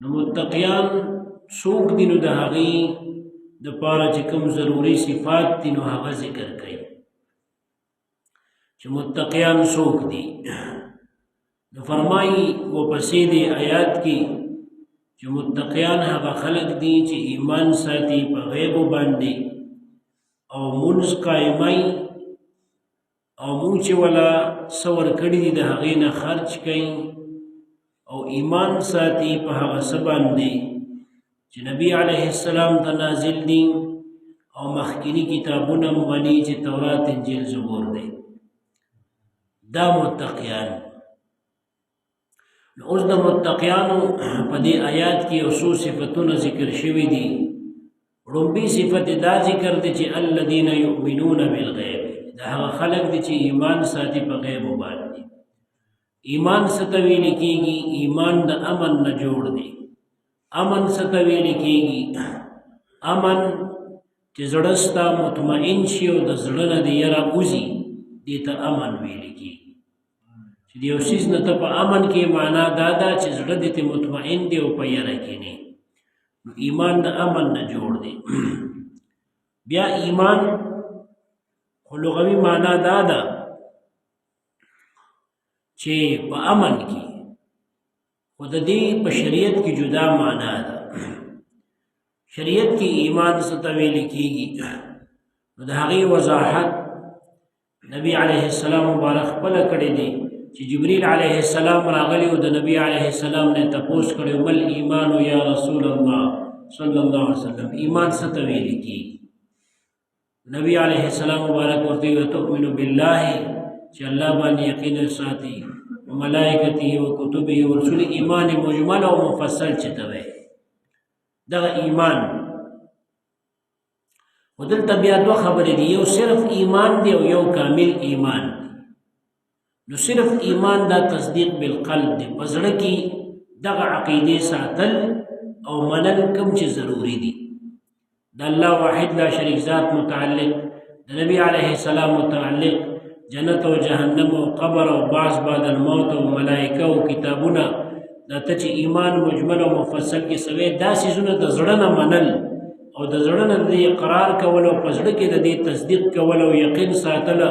نو متقیان څوک دي؟ نو د هغې دپاره چې کوم ضروري صفات دي نو هغه ذکر کوي چې متقیان څوک دي. نو فرمایي ورپسې دې آیات کې چې متقیان هغه خلق دي چې ایمان ساتي په غیبو باندې او منځ قایموي او مونږ چې ولا څه ورکړي دي د هغې نه خرج کوي او ایمان ساتي په هغه څه باندې چې نبی علیه السلام ته نازل دي او مخکینی کتابونه مني چې تورات انجیل زبور دی. دا متقیان. نو اوس د متقیانو په دې آیات کې یو څو صفتونه ذکر شوي دي. لومبي صفت دا ذکر دی چې الذین یؤمنون بالغیب، دا هغه خلق دي چې ایمان ساتي په غیب باندې. ایمان څه ته ویل کېږي؟ ایمان د امن نه جوړ دی. امن څه ته ویل کېږي؟ امن چې زړه ستا مطمئن شي او د زړه نه د یره وځي، دې ته امن ویل کېږي. چې د یو څیز نه ته په امن کې معنا دا ده چې زړه دې ته مطمئن دی او په یره کې نه. نو ایمان د امن نه جوړ دی. بیا ایمان خو لغوي معنا دا ده چې په امن کې، خو د دې په شریعت کې جدا معنا ده. شریعت کې ایمان څه ته ویل کېږي؟ نو د هغې وضاحت نبی علیه السلام مبارک خپله کړی دی چې جبریل علیه السلام راغلی او د نبی علیه السلام نه تپوس کړی مل ایمان یا رسول الله صلی الله علیه وسلم، ایمان څه ته ویل کېږي؟ نبی علیه السلام مبارک ورته ویل تؤمن بالله، چې الله باندې یقین ساتي، و ملائکته و کتبه و رسول. ایمان مجمل او مفصل چې ته وایي دغه ایمان. خو دلته بیا دوه خبرې دي، یو صرف ایمان دی او یو کامل ایمان دی. نو صرف ایمان دا تصدیق بالقلب دی، په زړه کې دغه عقیدې ساتل او منل کوم چې ضروري دي. د الله واحد لا شریک ذات متعلق، د نبی علیه السلام متعلق، جنت او جهنم او قبر او بعث بعد الموت او ملائکه او کتابونه، دا ته چې ایمان مجمل او مفصل کې سوی دا څیزونه د زړه نه منل او د زړه نه د اقرار کول او په زړه کې د دې تصدیق کول او یقین ساتل،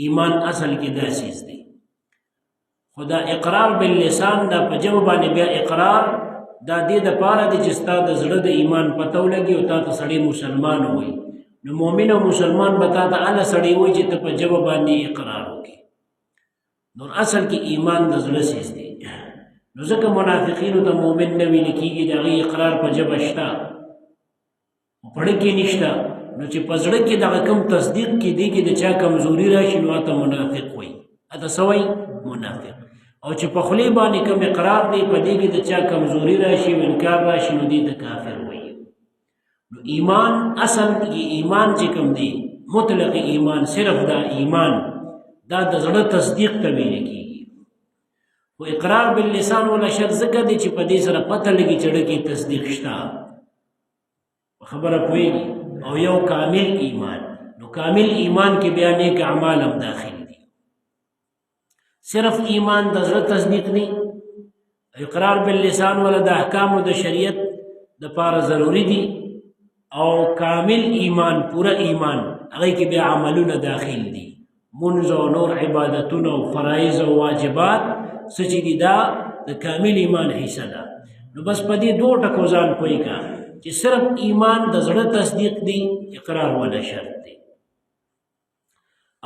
ایمان اصل کې دا څیز دی. خو دا اقرار باللسان دا په ژبه باندې بیا اقرار دا دې دپاره دی چې ستا د زړه د ایمان پته ولګي او تا ته سړی مسلمان وایي. نو مؤمن او مسلمان به تا ته هله سړی وایي چې ته په ژبه باندې اقرار وکړي. نو اصل کې ایمان د زړه څیز دی. نو ځکه منافقینو ته مؤمن نه ویل کېږي، د هغې اقرار په ژبه شته خو په زړه کې نشته. نو چې په زړه کې دغه کوم تصدیق کې دی کې د چا کمزوري راشي نو هته منافق وایي، هته څه وایي؟ منافق. او چې په خولې باندې کوم اقرار دی په دې کې د چا کمزوري راشي او انکار راشي نو دې ته کافر وایي. نو ایمان اصل ایمان چې کوم دی مطلق ایمان، صرف دا ایمان دا د زړه تصدیق ته ویل کېږي. خو اقرار باللسان ولا شرط ځکه دی چې په دې سره پته لګي چې ډکې تصدیق شته، خبره پوهېږي. او یو کامل ایمان. نو کامل ایمان کې بیا نیک اعمال هم داخل دي. صرف ایمان د زړه تصدیق دی، اقرار باللسان ولا د احکامو د شریعت دپاره ضروري دي. او کامل ایمان، پوره ایمان، هغې کې بیا عملونه داخل دي، منځ او نور عبادتونه او فرایض او واجبات څه چې دي دا د کامل ایمان حصه ده. نو بس په دې دوه ټکو ځان پوه کا چې صرف ایمان د زړه تصدیق دی، اقرار ولا شرط دی.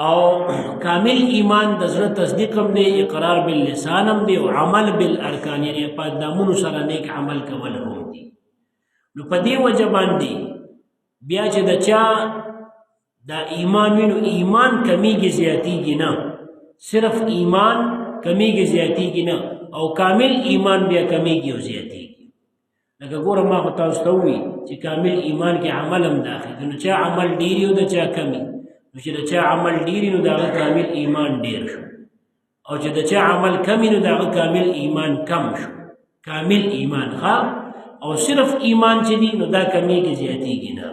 او کامل ایمان د زړه تصدیق هم دی، اقرار باللسان هم دی، او عمل بالارکان یعنی په اقدامونو سره نیک عمل کول هم دی. نو په دې وجه باندې بیا چې د چا دا ایمان وي نو ایمان کمیږي زیاتیږي نه، صرف ایمان کمیږي زیاتیږي نه، او کامل ایمان بیا کمیږي او زیاتیږي. لکه ګوره ما خو تاسو ته ووي چې کامل ایمان کې عمل هم داخل دی. نو چا عمل ډېري او د چا کمي، نو چې د چا عمل ډېري نو د هغه کامل ایمان ډېر شو، او چې د چا عمل کمي نو د هغه کامل ایمان کم شو. کامل ایمان ښه، او صرف ایمان چې دی نو دا کمیږي زیاتیږي نه.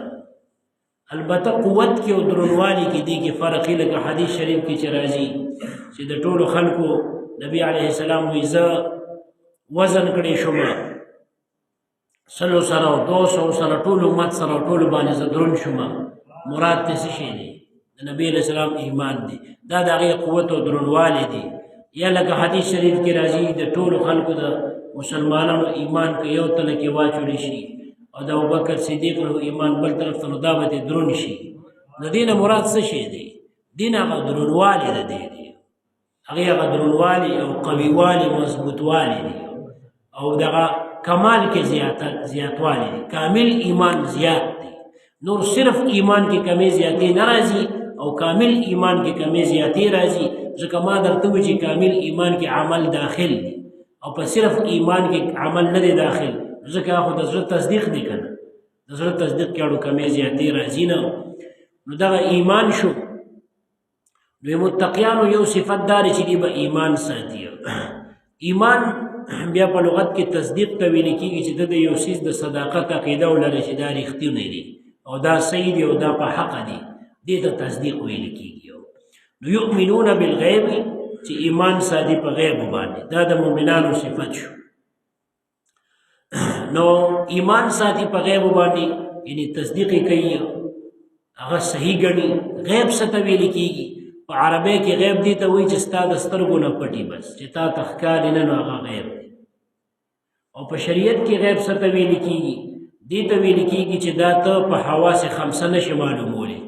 البته قوت کې او درنوالي کې دی کې فرق یې، لکه حدیث شریف کې چې راځي چې د ټولو خلکو نبی علیه السلام وایي زه وزن کړی شوم سلو سره او 200 سره ټول امت سره ټول باندې زدرون شوم مراد ته څه شي دی د نبی علیہ السلام ایمان دی دا د هغې قوت او درنوالی دی یا لکه حدیث شریف کې راځي د ټولو خلکو د مسلمانانو ایمان که یو تله کې واچولی شي او د ابوبکر صدیق له ایمان بل طرف ته نو دا به دې دروند شي د دې نه مراد څه شی دی دین هغه درنوالی د دې دی هغې هغه درنوالی او قویوالی مضبوطوالی دی او دغه کمال کې زیاتوالی دی کامل ایمان زیات دی نور صرف ایمان کې کمی زیاتې نه راځي او کامل ایمان کې کمی زیاتې راځي ځکه ما درته وایي چې کامل ایمان کې عمل داخل دی او په صرف ایمان کې عمل نه دی داخل ځکه خو د زړه تصدیق دی که نه د زړه تصدیق کې اړو کمی زیاتې راځي نه نو دغه ایمان شو نو متقیانو یو صفت داري چې دی به ایمان ساتي ایمان بیا په لغت کې تصدیق ته ویل کېږي چې د یو څیز د صداقت عقیده ولري چې دا رښتونی دی او دا صحیح دی او دا په حق دی دې ته تصدیق ویل کېږي نو یؤمنون بالغیب چې ایمان ساتي په غیب باندې دا د مؤمنانو صفت شو نو ایمان ساتي په غیب باندې یعنی تصدیق کوي هغه صحیح ګڼي غیب څه ته ویل کېږي په عربی کې غیب دی ته وایي چې ستا د سترګو نه پټي بس چې تا ته ښکاري نه نو هغه غیب دی او په شریعت کې غیب څه ته ویل کېږي دې ته ویل کېږي چې دا ته په حواس خمسه نشي معلومولی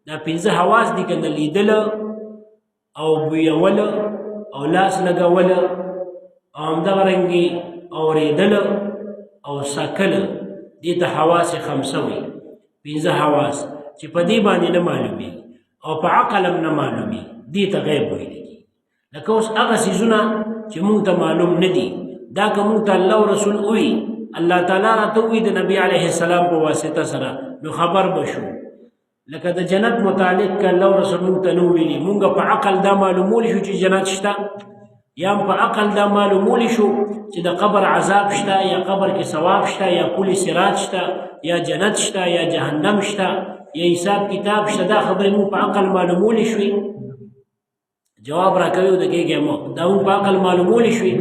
دا 5 حواس دي که نه لیدله او بویوله او لاس لګوله او همدغرنګې اورېدله او سکله دې ته حواس خمسه وي 5 حواس چې په دې باندې نه معلومېږي او په عقل هم نه معلومي دې ته غیب ویل کېږي لکه اوس هغه څیزونه چې مونږ ته معلوم نه دي دا که مونږ ته الله او رسول ووي الله تعالی راته ووي د نبي علیه السلام په واسطه سره نو خبر به شو لکه د جنت متعلق که الله او رسول مونږ ته نه ویلي مونږ په عقل دا معلومولی شو چې جنت شته یا په عقل دا معلومولی شو چې د قبر عذاب شته یا قبر کې ثواب شته یا پل صراط شته یا جنت شته یا جهنم شته یا حساب کتاب شته دا خبرې مونږ په عقل معلومولی شوي جواب راکوي د کېږي مو دا مونږ په عقل معلومولی شوي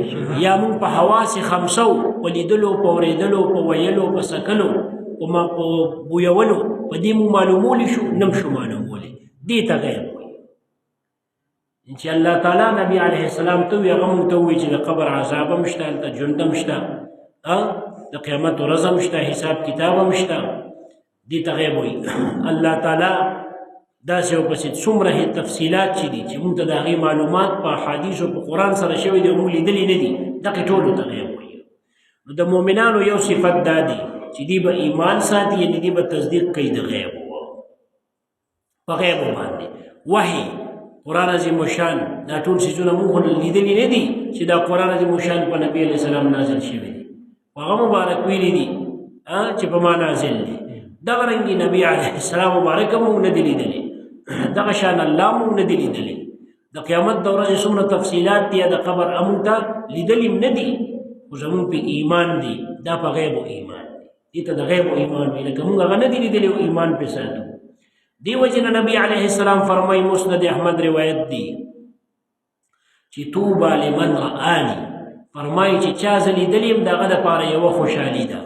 یا مونږ په حواس خمسو په لیدلو په اورېدلو په ویلو په سکلو په بویولو په دې مونږ معلومولی شو نم شو معلومولی دې ته غیب وایي چې الله تعالی نبی علیه السلام ته وایي هغه مونږ ته وایي چې د قبر عذاب هم شته هلته ژوند هم شته د قیامت ورځ هم شته حساب کتاب هم شته دې ته غیب وایي الله تعالی داسې ورپسې څومره تفصیلات چې دي چې مونږ ته د هغې معلومات په احادیثو په قرآن سره شوي دي او مونږ لیدلي نه دي دغې ټولو ته غیب وایي نو د مؤمنانو یو صفت دا دی چې دی به ایمان ساتي یعنې دی به تصدیق کوي د غیب په غیبو باندې وحي قرآن عظیم الشان دا ټول څیزونه مونږ خو لیدلي نه دي چې دا قرآن عظیم الشان په نبي علیه السلام نازل شوي دي په هغه مبارک ویلي دي چې په ما نازل دي دغه رنګې نبي علیه السلام مبارک هم مونږ نه دي لیدلي دغه شان الله مونږ نه دي لیدلي د قیامت د ورځې څومره تفصیلات دي د قبر مونږ ته لیدلي نه دي خو زمونږ په ایمان دي دا په غیبو ایمان دي دې ته د غیبو ایمان وي لکه مونږ هغه نه دي لیدلي او ایمان پرې ساتو دې وجې نه نبي علیه السلام فرمایي مسند احمد روایت دي چې طوبى لمن رآني فرمایي چې چا زه لیدلي یم د هغه دپاره یوه خوشحالي ده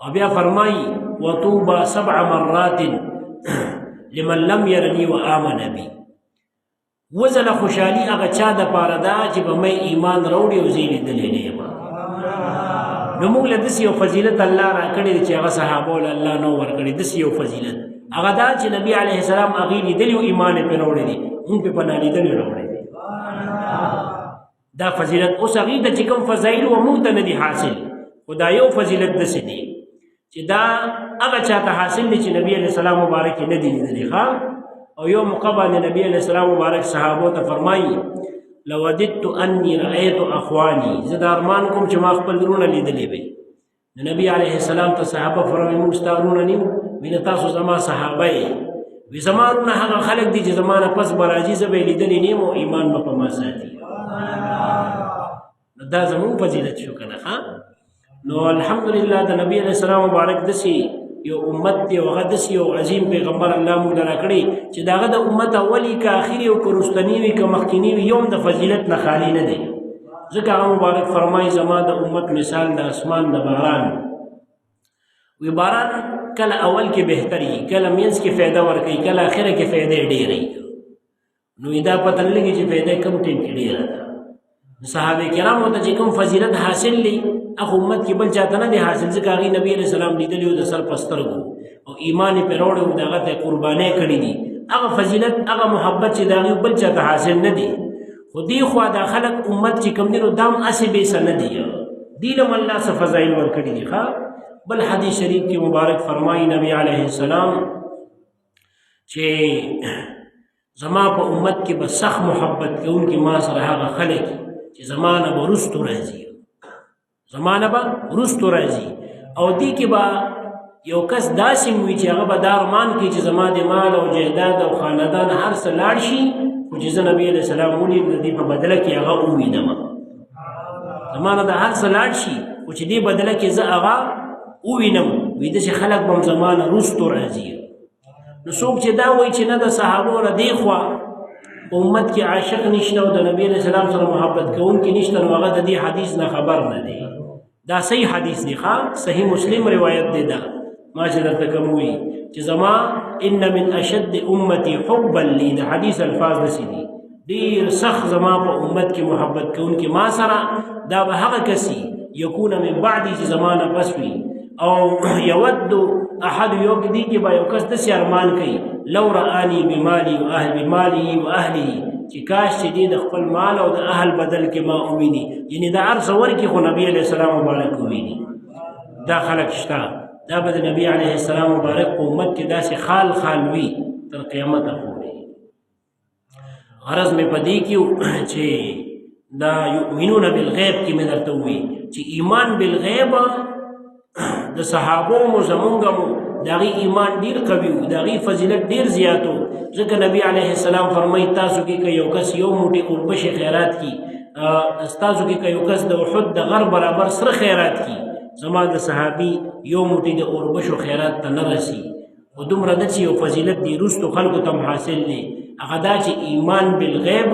او بیا فرمایي وطوبى 7 مرات لمن لم يرني وآمن بي وزله خوشحالي هغه چا دپاره ده چې به مې ایمان راوړي او زه یې لیدلی نه یم نو موږ له داسې یو فضیلت الله راکړی دی چې هغه صحابو له الله نه ورکړی داسې یو فضیلت هغه دا چې نبي علیه السلام هغې لیدلي او ایمان یې پرې راوړی دی موږ پې په نالیدلي راوړی دی دا فضیلت اوس هغې ته چې کوم فضایل وه موږ ته نه دي حاصل خو دا یو فضیلت داسې دی چې دا هغه چاته حاصل دی چې نبی علیه السلام مبارک یې نه دي لیدلي ښه او یو موقع باندې نبی علیه السلام مبارک صحابو ته فرمایي لوددت انی رأیت اخوانی زه دا ارمان کوم چې ما خپل وروڼه لیدلی وي نو نبی علیه السلام ته صحابه فرمایي موږ ستا وروڼه نه یو وینه تاسو زما صحابه یې وي زما وروڼه هغه خلک دي چې زما نه پس به راځي زه به یې لیدلی نه یم او ایمان به په ما ساتي نو دا زموږ فضیلت شو که نه ښه نو الحمدلله د نبی علیه السلام مبارک داسې یو امت دی او هغه داسې یو عظیم پیغمبر الله موږ له راکړی چې د هغه د امت اولي که اخري او که رستني وي که مخکیني وي یو هم د فضیلت نه خالي نه دی ځکه هغه مبارک فرمایي زما د امت مثال د اسمان د باران وی باران کله اول کې بهتري کله مینس کې فایده ورکوي کله اخره کې فایده ډېرې نو دا پته نه لګي چې فایده کم ټیم کې ډېره ده صحابه کرامو ته چې کوم فضیلت حاصل لې هغه امت کې بل چاته نه دی حاصل ځکه هغه نبی علیہ السلام لیدلی د سر پسترګو او ایمان په وروړو دغه ته قربانې کړې دي هغه فضیلت هغه محبت چې دغه بل چاته حاصل نه دي خو دی خو دا خلق امت چې کوم دي نو دام اسې به سن دي دینم الله څخه فضایل ورکړي دي ښا بل حدیث شریف کې مبارک فرمایي نبی علیہ السلام چې زما په امت کې به سخت محبت کوونکي ما سره هغه خلک چې زمانه به رستو راځي زمانه به رستو راځي او دی کې به یو کس داسې وي چې هغه به دا ارمان کوي چې زما د مال او جایداد او خاندان هر څه لاړ شي خو چې زه نبي علیه السلام ولید د دې په بدله کې هغه ووینم زمانه د هر څه لاړ شي خو چې دې بدله کې زه هغه ووینم وي داسې خلک به هم زمانه رستو راځي نو څوک چې دا وایي چې نه د صحابو نه دی خوا امت کې عاشق نشته او د نبی علیہ السلام سره محبت کوونکی نشته نو هغه د دې حدیث نه خبر نه دی دا صحیح حدیث دی ښا صحیح مسلم روایت دی دا ما چې درته کوم وی چې زما ان من اشد امتی حبا لی د حدیث الفاظ دسی دي ډیر سخت زما په امت کې محبت کوونکی ما سره دا به هغه کسي یکون من بعدی چې زمانه پس وي او یود احد یو دی کې به یو کس داسې ارمان کوي لو رآني بمالي و اهل بمالي و اهلي چې کاش چې دی د خپل مال او د اهل بدل کې ما وویني یعنی دا هر څه ورکړي خو نبي علیه السلام مبارک وویني دا خلک شته دا به د نبي علیه السلام مبارک په امت کې داسې خال خال وي تر قیامته پورې غرض مې په دې کې چې دا یؤمنون بالغیب کې مې درته ووي چې ایمان بالغیب د صحابو مو زمونږ مو داغي ایمان ډیر قوي و داغي فضیلت ډیر زیاتو ځکه نبی علیه السلام فرمایي تاسو کې که یو کس یو موټی اوربش خیرات کی تاسو کې که یو کس د احد د غر برابر سره خیرات کی زما د صحابي یو موټی د اوربشو خیرات ته نه رسي او دومره د چې یو فضیلت دی روستو خلکو ته حاصل دی هغه دا چې ایمان بالغیب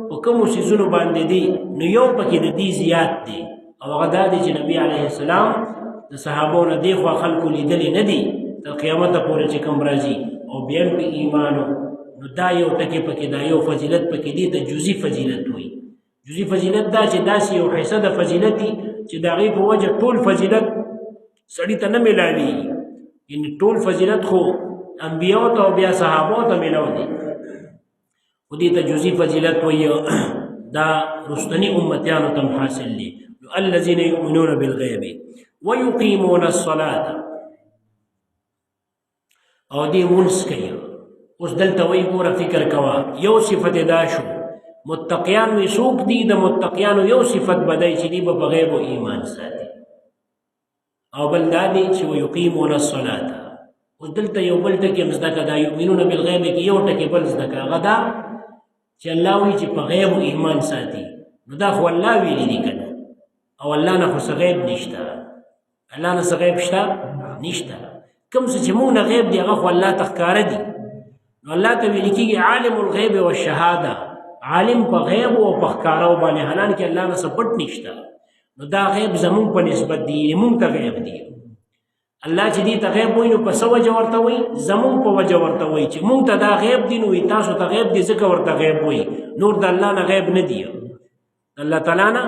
په کومو څیزونو باندې دی نو یو پکې د دې زیات دی او هغه دا دی چې نبی علیه السلام د صحابو نه دی خو خلکو لیدلی نه دی تر قیامته پورې چې کوم راځي او بیا په ایمانو نو دا یو ټکی پکې دا یو فضیلت پکې دی د جزئی فضیلت وي جزئی فضیلت دا چې داسې یو حصہ د فضیلت چې د هغې په وجه ټول فضیلت سړي ته نه میلاوي یعنې ټول فضیلت خو انبیاو ته او بیا صحابو ته میلاو دي خو دې ته جزئی فضیلت وایي دا رستني امتیانو ته حاصل دي الذين يؤمنون بالغیب ويقيمون الصلاة او دی منس کوي اوس دلته وی ګوره فکر کوا یو صفت دا شو متقیان وی څوک دي د متقیانو یو صفت بدای چې دی په غیب او ایمان ساتي او بل دا دی چې ويقيمون الصلاة اوس دلته یو بل ټکی مزدک دا یؤمنون بالغیب کې یو ټکی بل زدک غدا چې الله وی چې په غیب او ایمان ساتي نو دا خو الله ویلی دی کنه او الله نه خو غیب نشته الله نه غیب شته نشته کوم څه چې مونږ نه غیب دی هغه خو الله ته ښکاره دي نو الله ته ویل کېږي عالم الغیب والشهاده عالم په غیب او په ښکاره باندې حالان کې الله نه څه پټ نشته نو دا غیب زمونږ په نسبت دی مونږ ته غیب دی الله چې دې ته غیب وایي نو په څه وجه ورته وایي زمونږ په وجه ورته وایي چې مونږ ته دا غیب دی نو تاسو ته غیب دی ځکه ورته غیب وایي نور د الله نه غیب نه دی الله تعالی نه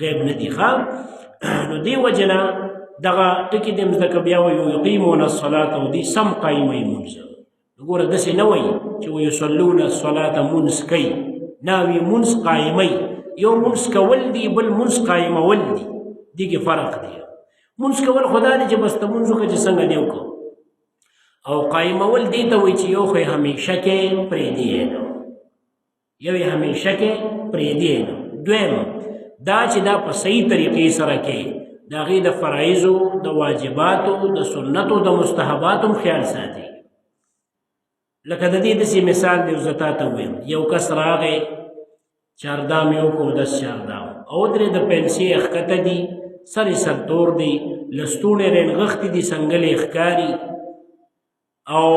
غیب نه دی ښه نو دې وجه نه دغه ټکي د مزدک بیا وي یقیمون الصلاة او دې سم قایموي مونځ وګوره داسې نه وایي چې ویصلون الصلاة مونځ کوي نه وي مونځ قایموي یو مونځ کول دی بل مونځ قایمول دی دې کې فرق دی مونځ کول خدا دی چې بس ته مونځ وکړه چې څنګه دی وکړو او قایمول دې ته وایي چې یو خو یې همیشه کې پرېږدي نو یو یې همیشه کې پرېږدي نو دویم دا چې دا په صحیح طریقې سره کې د هغې د فرایضو د واجباتو د سنتو د مستحباتو خیال ساتي لکه د دې داسې مثال دی زه تا ته ویم یو کس راغی چاردام یې وکړو 10 چاردام او درې د پنسې ښکته دي سر یې سرتور دی لستوڼې رنغښتې دي سنګلې ښکاري او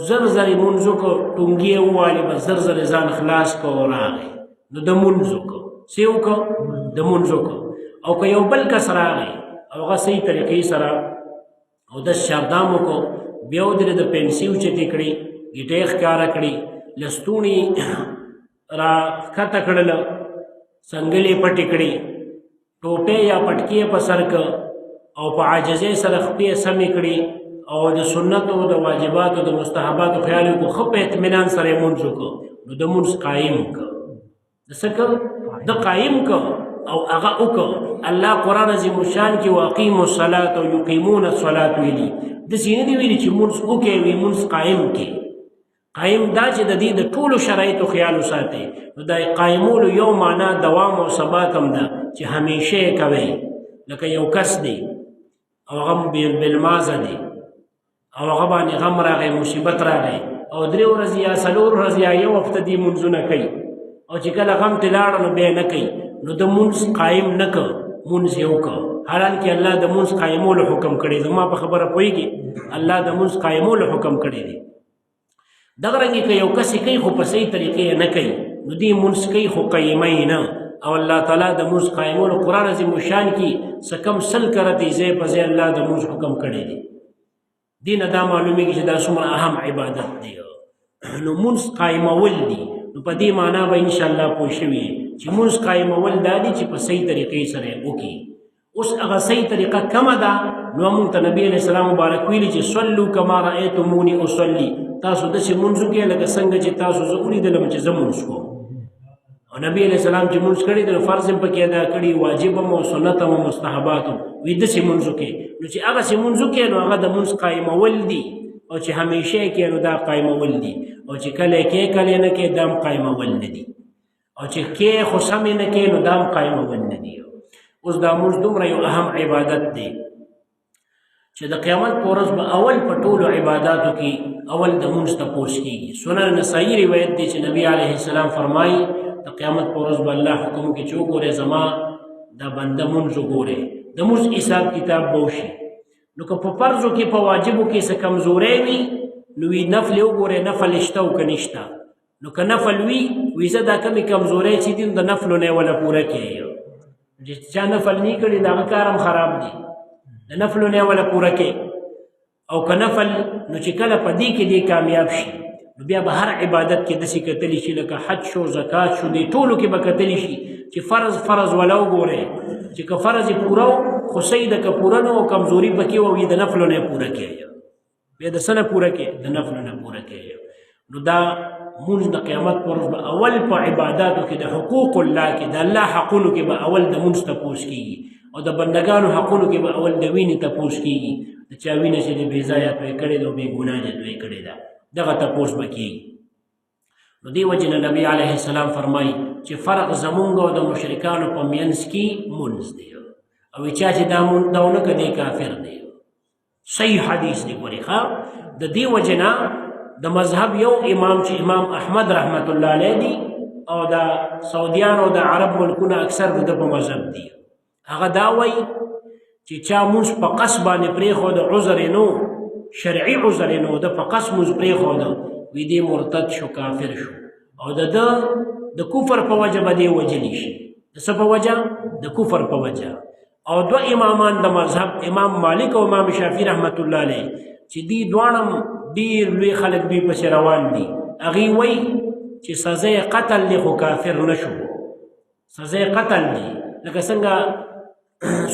زر زر یې مونځ وکړو ټونګې یې ووالې بس زر زر یې ځان خلاص کړو او راغی نو د مونځ وکړو څه یې وکړو د مونځ وکړو او که یو بل کس راغی او هغه صحیح طریقې سره اودس چاپدام وکړو بیا ودرېد د پنسي اوچتې کړې ګیټې ښکاره کړې لستوڼي را ښکته کړله څنګلې پټې کړې ټوټې یا پټکې په سر که او په عاجزۍ سره خپې سمې کړې او د سنتو د واجباتو د مستحباتو خیال وکړو ښه په اطمینان سره یې مونځ وکړو نو د مونځ قایم که د څه که د قایم که او هغه وکړه الله قرآن عظیم الشان کې واقیموا الصلاة او یقیمون الصلاة ویلي داسې نه دي ویلي چې مونځ وکړئ وي مونځ قایم کې قایم دا چې د دې د ټولو شرایطو خیال وساتئ نو د قایمولو یو معنا دوام او ثبات هم ده چې همیشه یې کوئ لکه یو کس دی او هغه بالمازه دی او هغه باندې غم راغی مصیبت راغی او 3 ورځې یا 4 ورځې یا یو هفته دې مونځونه کوي او چې کله غم ته لاړه نو بیا نه کوي نو د مونځ قایم نه که مونځ یې وکړه حالانکې الله د مونځ قایمولو حکم کړی زما په خبره پوهېږي الله د مونځ قایمولو حکم کړی دی دغه رنګې که یو کس یې کوي خو په صحیح طریقې نه کوي نو دې مونځ کوي خو قیمه یې نه او الله تعالی د مونځ قایمولو قرآن عظیم الشان کې څه کم 100 کرتې ځای په ځای الله د مونځ حکم کړی دی دې نه دا معلومیږي چې دا څومره اهم عبادت دی نو مونځ قایمول دي نو په دې معنا به انشاءالله پوه شوي چې مونځ قایمول دا دي چې په صحیح طریقې سره یې وکړي اوس هغه صحیح طریقه کومه ده نو موږ ته نبي علیه السلام مبارک ویلي چې صلو کما رأیتموني اصلي تاسو داسې مونځ وکړئ لکه څنګه چې تاسو زه ولیدلم چې زه مونځ کوم او نبي علیه السلام چې مونځ کړی دی فرض هم پکې ادا کړي واجب هم او سنت هم او مستحبات هم وي داسې مونځ وکړئ نو چې هغسې مونځ وکړئ نو هغه د مونځ قایمول دي او چې همیشه یې کې نو دا قایمول دي او چې کله یې کې کله نه کې دا هم قایمول نه دي او چې کې خو سمې نه کې نو دا هم قایمول نه دي اوس دا مونځ دومره یو اهم عبادت دی چې د قیامت په ورځ به اول په ټولو عباداتو کې اول د مونځ تپوس کېږي سنن نسائی روایت دی چې نبی علیه السلام فرمایي د قیامت په ورځ به الله حکم کې چې وګورئ زما دا بنده مونځ وګورئ د مونځ حساب کتاب به وشي نو که په فرضو کې په واجبو کې څه کمزورۍ وي نو وي نفل وګورئ نفل شته او که نشته نو که نفل وي زه دا کمې کمزورۍ چې دي د نفلو نه یې وله پوره کړئ چې چا نفل نه کړي د هغه کار هم خراب دی د نفلو نه یې وله پوره کړئ او که نفل نو چې کله په دې کې دی کامیاب شي نو بیا به هر عبادت کې داسې کتلی شي لکه حج شو زکات شو دې ټولو کې به کتلی شي چې فرض ولا وګورئ چې که فرض یې پوره و خو صحیح ده که پوره نه و کمزوري پکې و د نفلو نه یې پوره کړئ بیا د څه نه پوره کړئ د نفلو نه پوره کړئ نو دا مونځ د قیامت پر ورځ به اول په عباداتو کې د حقوق الله کې د الله حقونو کې به اول د مونځ تپوس کېږي او د بندګانو حقونو کې به اول د وینې تپوس کېږي د چا وینه چې د بې ځایه توی کړې ده او بې ګناه دې توی کړې ده دغه تپوس به کېږي نو دې وجې نه نبي علیه السلام فرمایي چې فرق زمونږ او د مشرکانو په منځ کې مونځ دی او چا چې دا ونه کړي کافر دی صحیح حدیث دی ګورې ښه د دې وجې نه د مذهب یو امام چې امام احمد رحمت الله علیه دی او د سعودیانو د عرب ملکونه اکثر د په مذهب دی هغه دا وایي چې چا مونځ په قص باندې پرېښود عذر نو شرعي عذر نو د په قص مونځ پرېښود وي دی مرتد شو کافر شو او د کفر په وجه به دی وجلی شي د څه په وجه د کفر په وجه او دو امامان د مذهب امام مالک او امام شافعي رحمت الله علیه چې دی دواړه ډیر لوی خلک دوی پسې روان دي هغوی وایي چې سزا قتل دی خو کافر نه شو سزا قتل دی لکه څنګه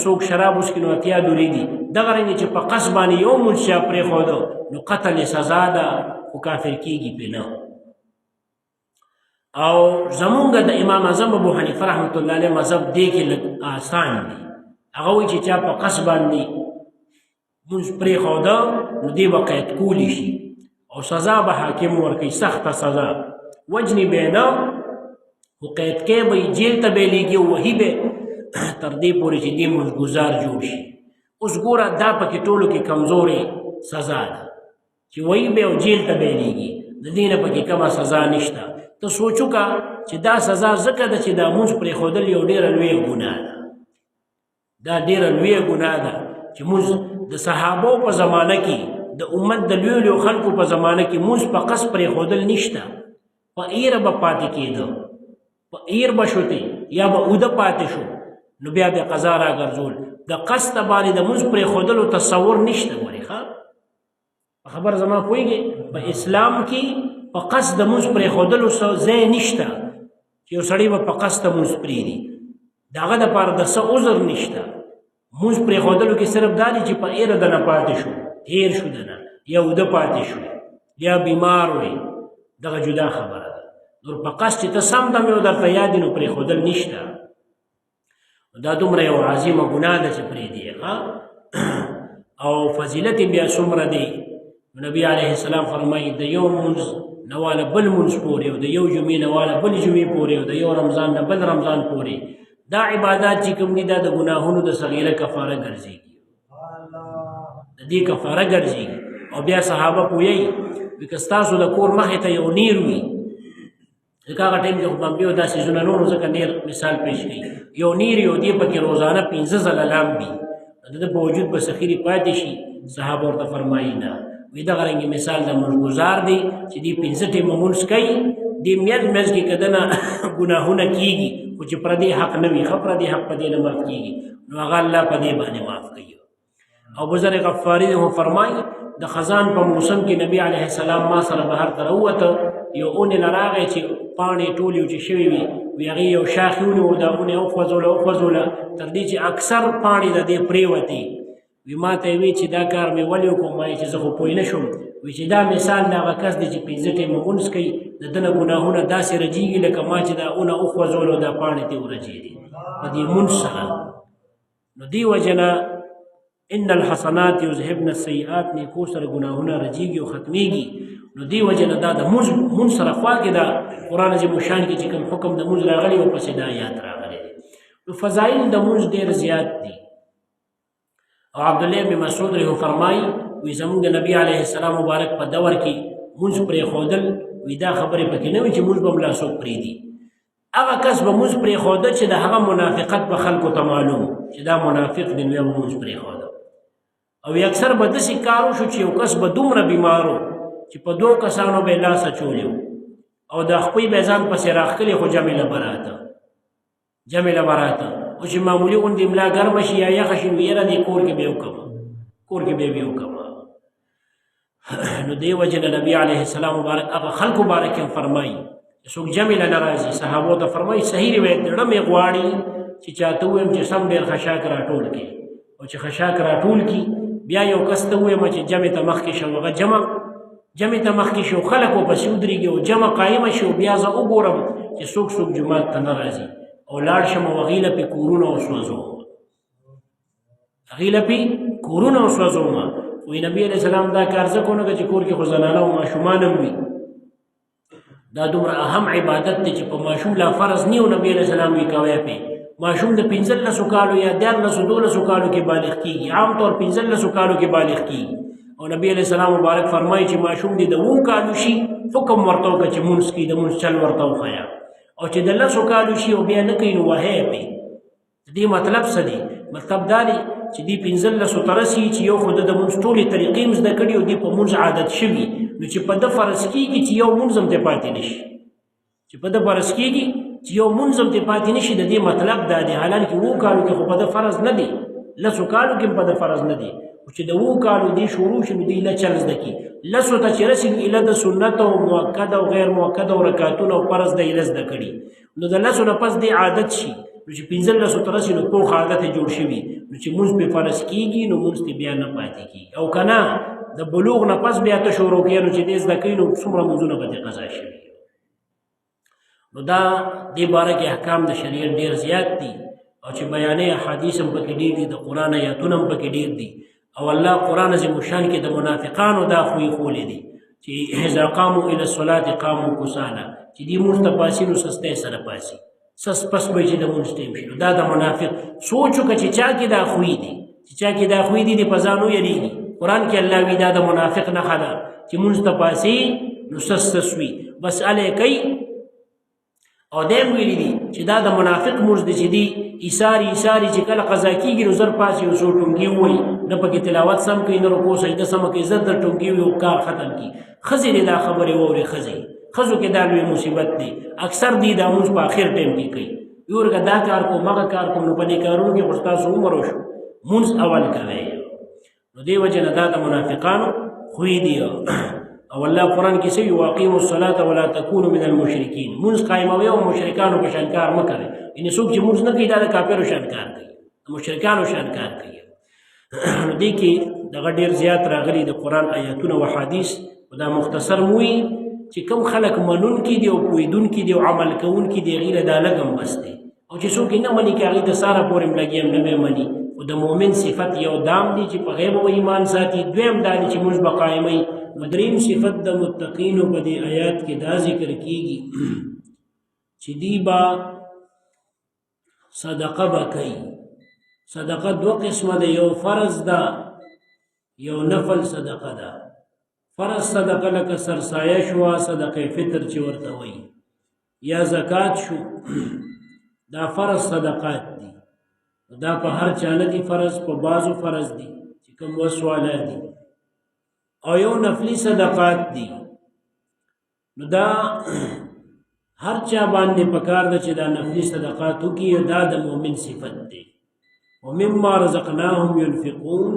څوک شراب وڅښي نو اتیا دورې دي دغه رنګې چې په قصد باندې یو مونځ چا پرېښوده نو قتل یې سزا ده خو کافر کېږي پرې نه او زمونږ د امام اعظم ابو حنیفه رحمت الله علیه مذهب دې کې لږ آسان دی هغه وایي چې چا په قصد باندې مونځ پرېښوده نو دې به قید کولی شي او سزا به حاکم ورکوي سخته سزا وجنې به نه خو قید کې به یې جیل ته به یې لیږي وهي به تر دې پورې چې دې مونځګزار جوړ شي اوس ګوره دا پکې ټولو کې کمزورې سزا ده چې وهي به او جیل ته به یې لیږي د دې نه پکې کومه سزا نشته ته سوچ وکړه چې دا سزا ځکه ده چې دا مونځ پرېښودل یو ډېره لویه ګناه ده دا ډېره لویه ګناه ده چې مونځ د صحابو په زمانه کې د امت د لویو خلکو په زمانه کې مونځ په قصد پرېښودل نشته په ایره به پاتې کېده په ایر به شوتې یا به اوده پاتې شو نو بیا د قضا راګرځول د قصد باندې د مونځ پرېښودلو تصور نشته. ولې ښه خبر زما پوهېږې په اسلام کې په قصد د مونځ پرېښودلو ځای نشته چې یو سړی به په قصد مونځ پرېږدي. د هغه دپاره د څه عذر نشته. مونځ پرېښودلو کې صرف دا دی چې په ایره دنه پاتې شو، تېر شو دنه، یا اوده پاتې شو، یا بیمار وی، دغه جدا خبره ده. نور په قصد چې ته سم دم یو درته یاد نو پرېښودل نشته. دا دومره یو عظیمه ګناه ده چې پرېږدي او فضیلت بیا څومره دی. نبی علیه السلام فرمایي د یو مونځ نه واله بل مونځ پورې او د یو جمعې نه واله بل جمعې پورې او د یو رمضان نه بل رمضان پورې دا عبادات چې کوم دي دا د ګناهونو د صغیره کفاره ګرځېږي، د دې کفاره ګرځېږي. او بیا صحابه پوهیږي که ستاسو د کور مخې ته یو نیر وي، ځکه هغه ټایم کې خو بمبې دا سیزونه نور ځکه نیر مثال پیش کوي، یو نیر یو دی پکې روزانه 15 ځله لامبي، د په وجود به سخیري پاتې شي. صحابه ورته فرمایي نه وی دغه رنګې مثال د مونځګزار دی چې دی 15 ټیمه مونځ کوي، دې میاشت کې که دنه ګناهونه کېږي خو چې پردې حق نه وي، ښه پردې حق په دې نه معاف کېږي، نو هغه الله په دې باندې معاف کوي. او ابوذر غفاري هم فرمایي د خزان په موسم کې نبی علیه السلام ما سره بهر ته راووته، یو اونې نه راغی چې پاڼې ټولې چې شوي وي، وی هغې یو شاخ یې ونیو، دا اونې وخوځوله تر دې چې اکثر پاڼې د دې پرېوتې. وی ما ته یې وی چې دا کار مې ولې وکړو؟ ما چې زه خو پوه نه شوم. وی چې دا مثال د هغه کس دی چې 15 ټیمه مونځ کوي، د ده نه ګناهونه داسې رجېږي لکه ما چې دا اونه وخوځولو دا پاڼې ترې ورجېدې په دې مونځ سره. نو دې وجه نه ان الحسنات یذهبن السیئات، نیکو سره ګناهونه رجېږي او ختمېږي. نو دې وجه نه دا د مونځ سره خوا کې دا قرآن عظیم الشان کې چې کوم حکم د مونځ راغلی او پسې دا آیات راغلی دی. نو فضایل د مونځ ډېر زیات دي. او عبدالله بن مسعود رحمه فرمایي وی زمونږ د نبی علیه السلام مبارک په دور کې مونځ پرېښودل، وی دا خبرې پکې نه وي چې مونځ به ملا څوک پرېږدي. هغه کس به مونځ پرېښوده چې د هغه منافقت به خلکو ته معلوم چې دا منافق دی، نو به مونځ پرېښوده. او اکثر به داسې کار وشو چې یو کس به دومره بیمارو چې په 2 کسانو به یې لاس اچولی او د خپې به یې ځان پسې راښکلې، خو جمع له براته او چې معمولي غوندې ملا ګرمه شي یا یخه شي، نو یاره دې کور کې به یې وکړمه. نو دې وجه نه نبي علیه السلام مبارک هغه خلکو باره کې فرمایي څوک جمع له نه راځي، صحابو ته فرمایي صحیح روایت دی، ډمې غواړي چې چاته ووایم چې سم ډېر خشاک راټول کړي، او چې خشاک راټول کړي بیا یو کس ته ووایم چې جمع ته مخکې شم، هغه جمع ته مخکې شو، خلک ورپسې ودرېږي او جمع قایمه شي، بیا زه وګورم چې څوک جومات ته نه راځي او لاړ شم او هغې له پې کورونه وسوځوم. وی نبی علیہ السلام دا کار ځکه ونه کړه چې کور کې خو زنانه او ماشومان هم وي. دا دومره اهم عبادت دی چې په ماشوم لا فرض نه و. نبی علیہ السلام وی کوی پې ماشوم د 15 کالو یا 12 کالو کې بالغ کېږي، عام طور 15 کالو کې بالغ کېږي. او نبی علیہ السلام مبارک فرمایي چې ماشوم دې د 9 کالو شي حکم ورته وکړه چې مونځ کړي، د مونځ چل ورته وښیه. او چې د 10 کالو شي او بیا نه کوي نو وهی پې. د دې مطلب څه دی؟ مطلب دا دی چې دی 15 ته رسي چې یو خو د مونځ ټولې طریقې هم زده کړي او دی په مونځ عادت شوي، نو چې په ده فرض کېږي چې یو مونځ هم ترې پاتې نه شي، د دې مطلب دا دی. حالانکه 9 کالو کې خو په ده فرض نه دی، 10 کالو کې هم په ده فرض نه دی، خو چې د 9 کالو دی شروع شي نو دی له چل زده کړي. 10 ته چې رسي نو ایله د سنت او مؤکد او غیر مؤکد او رکعتونه او فرض د ایله زده کړي، نو د 10 نه پس دی عادت شي، نو چې 15 ته رسي نو پوخ عادت جوړ شوي، نو چې مونځ پې فرض کېږي نو مونځ ته بیا نه پاتې کېږي. او که نه د بلوغ نه پس بیا ته شروع کړي نو چې دې زده کوي نو څومره مونځونه به دې قضا شوي. نو دا دې باره کې احکام د شریعت ډېر زیات دي، او چې بیانې احادیث هم پکې ډېر دي، د قرآن آیاتونه هم پکې ډېر دي. او الله قرآن عظیم الشان کې د منافقانو دا خوی خولې دي چې اذا قاموا الى الصلاة قاموا کسالى، چې دې مونځ ته پاسي نو سستۍ سره پاسي، سس پس به چې د مونځ ټیم شي. دا د منافق سوچ وکړه چې چا کې دا خوی دي، په ځان ویریږي. قرآن کې الله وی دا د منافق نښه ده چې مونځ ته پاسي نو سس وي، بس هلې کوي. او دیم ویلي دي چې دا د منافق مونځ دی چې دی ایساري چې کله قضا کېږي نو زر پاسي یو څو ټونګي ووایي، نه پکې تلاوت سم کوي، نه رکوع سجده سمه کوي، زر در ټونګي وي او کار ختم کړي. ښځې دې دا خبرې واوري، ښځو کې دا لوی مصیبت دی. اکثر دی دا مونځ په آخر ټایم کې کوي، ورګه دا کار کو مغه کار کو نو په دې کارونو کې خو تاسو عمر وشو منځ اول کوي نو دی وجه نه دا د منافقانو خوې دي او الله قرآن کې سوي واقيموا الصلاة ولا تكونوا من المشركين منځ قائموي او مشرکانو په شان کار مه کوي ان څوک چې منځ نه کوي دا د کافرو شان کار کوي مشرکانو شان کار کوي نو دې کې دغه ډېر زیات راغلي د قرآن آیاتونه او حدیث دا مختصر موي چې کوم خلک منون کې دي او پوهیدون کې دي او عمل کوون کې دي غیره دا لګم بس دي او چې څوک نه مني کې هغه د ساره پورې ملګیم نه مني او د مؤمن صفت یو دام دي چې په غیب او ایمان ساتي دویم دا چې موږ بقایمي مدریم صفت د متقین په دې آیات کې دا ذکر کیږي چې دی با صدقه بکای صدقه دو قسمه ده یو فرض ده یو نفل صدقه ده فرض صدقه لکه سرسایه شو صدقه فطر چې ورته وي یا زکات شو دا فرض صدقات دي دا په هر چا نه دي فرض په بازو فرض دي چې کوم وسواله دي او یو نفلی صدقات دي نو دا هر چا باندې پکار ده چې دا نفلی صدقات وکي دا د مؤمن صفت دي ومما رزقناهم ينفقون